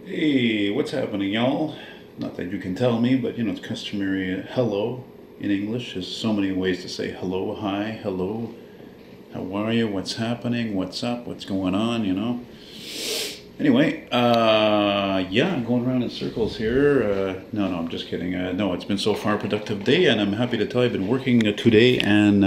Hey, what's happening, y'all? Not that you can tell me, but you know, it's customary hello in English. There's so many ways to say hello, hi, hello, how are you, what's happening, what's up, what's going on, you know? Anyway, yeah, I'm going around in circles here. No, I'm just kidding. No, it's been so far a productive day, and I'm happy to tell you I've been working today and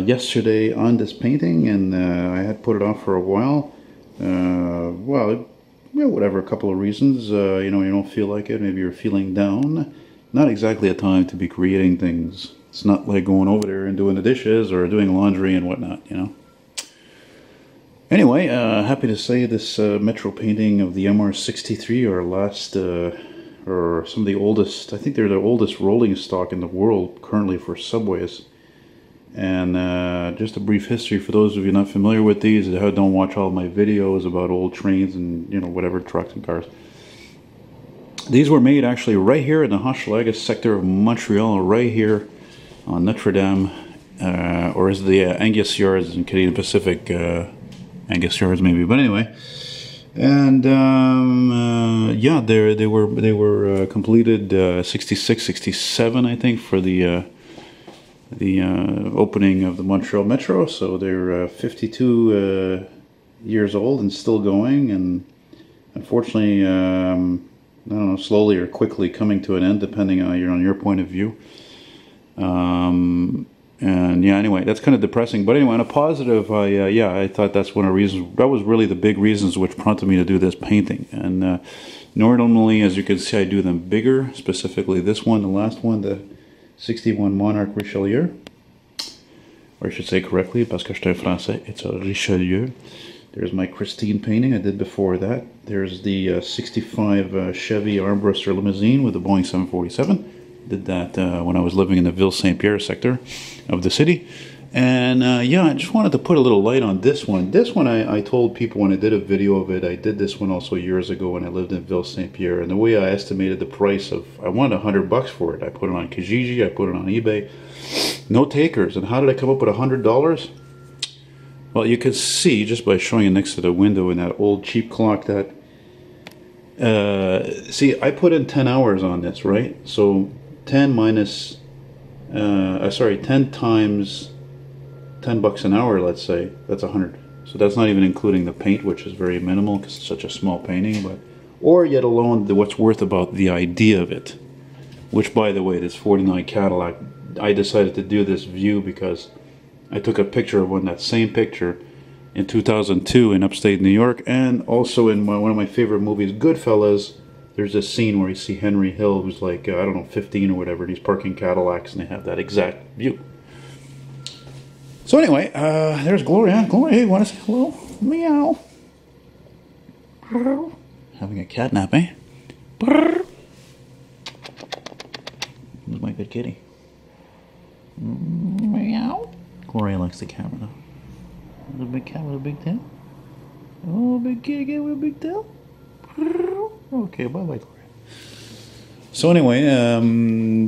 yesterday on this painting, and I had put it off for a while. Well, yeah, whatever, a couple of reasons. You know, you don't feel like it, maybe you're feeling down. Not exactly a time to be creating things. It's not like going over there and doing the dishes or doing laundry and whatnot, you know. Anyway, happy to say this Metro painting of the MR-63, our last, or some of the oldest, I think they're the oldest rolling stock in the world currently for subways. And just a brief history for those of you not familiar with these, who don't watch all my videos about old trains and, you know, whatever, trucks and cars. These were made actually right here in the Hochelaga sector of Montreal, right here on Notre Dame, or is the Angus Yards in Canadian Pacific, Angus Yards maybe, but anyway. And yeah, they were completed 66, 67, I think, for the opening of the Montreal Metro. So they're 52 years old and still going, and unfortunately, I don't know, slowly or quickly coming to an end, depending on your point of view. And yeah, anyway, that's kind of depressing. But anyway, on a positive, I thought that's one of the reasons. That was really the big reasons which prompted me to do this painting. And normally, as you can see, I do them bigger. Specifically, this one, the last one, the 61 Monarch Richelieu. Or I should say correctly, parce que je suis français, it's a Richelieu. There's my Christine painting I did before that. There's the 65 Chevy Armbruster limousine with the Boeing 747. Did that when I was living in the Ville Saint-Pierre sector of the city. And yeah, I just wanted to put a little light on this one. This one I told people when I did a video of it. I did this one also years ago when I lived in Ville Saint-Pierre. And the way I estimated the price of, I wanted $100 for it. I put it on Kijiji, I put it on eBay. No takers. And how did I come up with $100? Well, you can see just by showing it next to the window in that old cheap clock that, see, I put in 10 hours on this, right? So 10 minus, 10 times $10 an hour, let's say, that's 100. So that's not even including the paint, which is very minimal because it's such a small painting, but, or yet alone what's worth about the idea of it, which, by the way, this 49 Cadillac, I decided to do this view because I took a picture of that same picture in 2002 in upstate New York, and also in one of my favorite movies, Goodfellas. There's this scene where you see Henry Hill, who's like, I don't know, 15 or whatever, and he's parking Cadillacs, and they have that exact view. So anyway, there's Gloria. Gloria, hey, want to say hello? Meow. Having a cat nap, eh? Who's my good kitty? Meow. Gloria likes the camera, though. Little big cat with a big tail. Oh, big kitty cat with a big tail. Okay, bye-bye, Gloria. So anyway,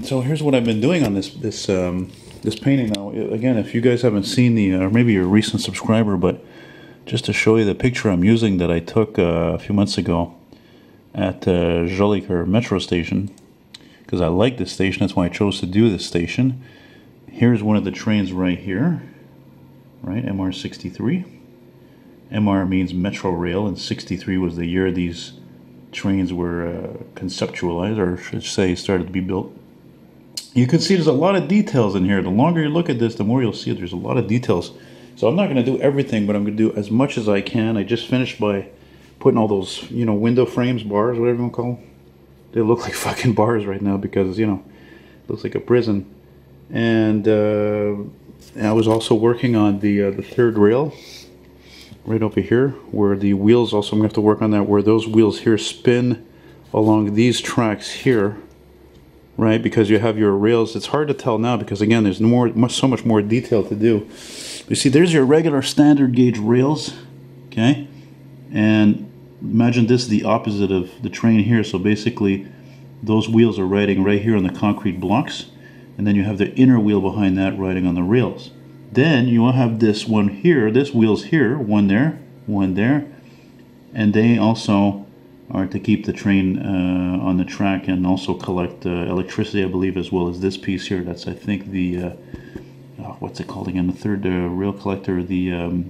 so here's what I've been doing on this painting now. Again, if you guys haven't seen the, or maybe you're a recent subscriber, but just to show you the picture I'm using that I took a few months ago at Jolicoeur Metro Station, because I like this station, that's why I chose to do this station. Here's one of the trains right here, right, MR-63. MR means Metro Rail, and 63 was the year these trains were conceptualized, or I should say started to be built. You can see there's a lot of details in here. The longer you look at this, the more you'll see there's a lot of details. So I'm not going to do everything, but I'm going to do as much as I can. I just finished by putting all those, you know, window frames, bars, whatever you want to call them. They look like fucking bars right now because, you know, it looks like a prison. And I was also working on the third rail right over here, where the wheels also, I'm going to have to work on that, where those wheels here spin along these tracks here, right? Because you have your rails. It's hard to tell now because, again, there's so much more detail to do. You see, there's your regular standard gauge rails, okay? And imagine this is the opposite of the train here. So basically, those wheels are riding right here on the concrete blocks, and then you have the inner wheel behind that riding on the rails. Then you will have this one here, this wheel's here, one there, and they also are to keep the train on the track and also collect electricity, I believe, as well as this piece here. That's, I think, the what's it called again? The third rail collector. The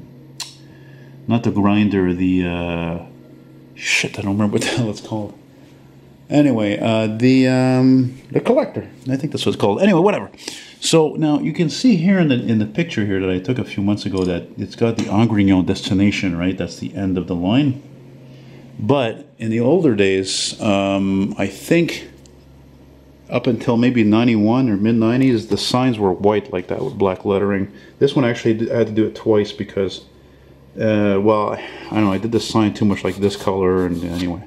not the grinder. The shit. I don't remember what the hell it's called. Anyway, the collector. I think that's what it's called. Anyway, whatever. So now you can see here in the picture here that I took a few months ago that it's got the Angrignon destination, right? That's the end of the line. But in the older days, I think up until maybe 91 or mid-90s, the signs were white like that with black lettering. This one actually I had to do it twice because, well, I don't know, I did the sign too much like this color, and anyway,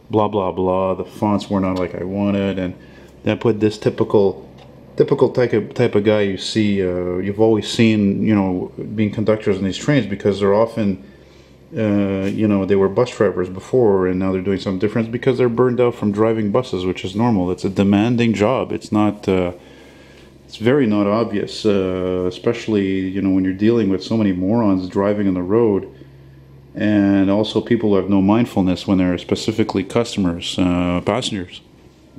blah blah blah. The fonts were not like I wanted, and then I put this typical type of guy you see, you've always seen, you know, being conductors in these trains, because they're often, you know, they were bus drivers before and now they're doing something different because they're burned out from driving buses, which is normal. It's a demanding job. It's not, it's very not obvious, especially, you know, when you're dealing with so many morons driving on the road, and also people who have no mindfulness when they're specifically customers, passengers,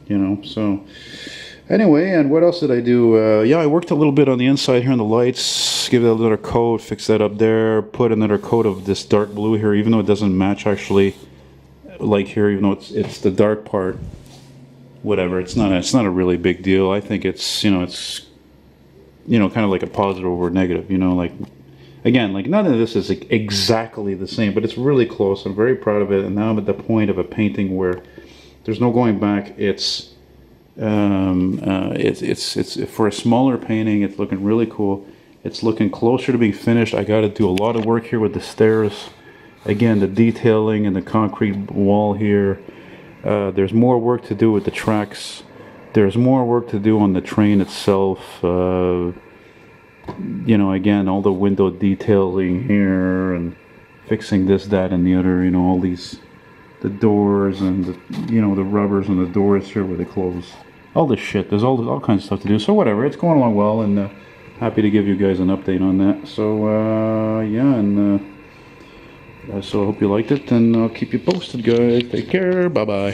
you know, so... Anyway, and what else did I do? Yeah, I worked a little bit on the inside here on the lights, give it another coat, fix that up there, put another coat of this dark blue here, even though it doesn't match actually, like here, even though it's the dark part. Whatever, it's not a really big deal. I think it's, you know, kind of like a positive over negative, you know, like, again, like none of this is exactly the same, but it's really close. I'm very proud of it, and now I'm at the point of a painting where there's no going back. It's for a smaller painting. It's looking really cool. It's looking closer to being finished. I got to do a lot of work here with the stairs. Again, the detailing and the concrete wall here. There's more work to do with the tracks. There's more work to do on the train itself. You know, again, all the window detailing here and fixing this, that, and the other. You know, all these, the doors and the, you know, the rubbers on the doors here where they close. All this shit. There's all kinds of stuff to do. So whatever, it's going along well, and happy to give you guys an update on that. So yeah, and so I hope you liked it, and I'll keep you posted, guys. Take care. Bye bye.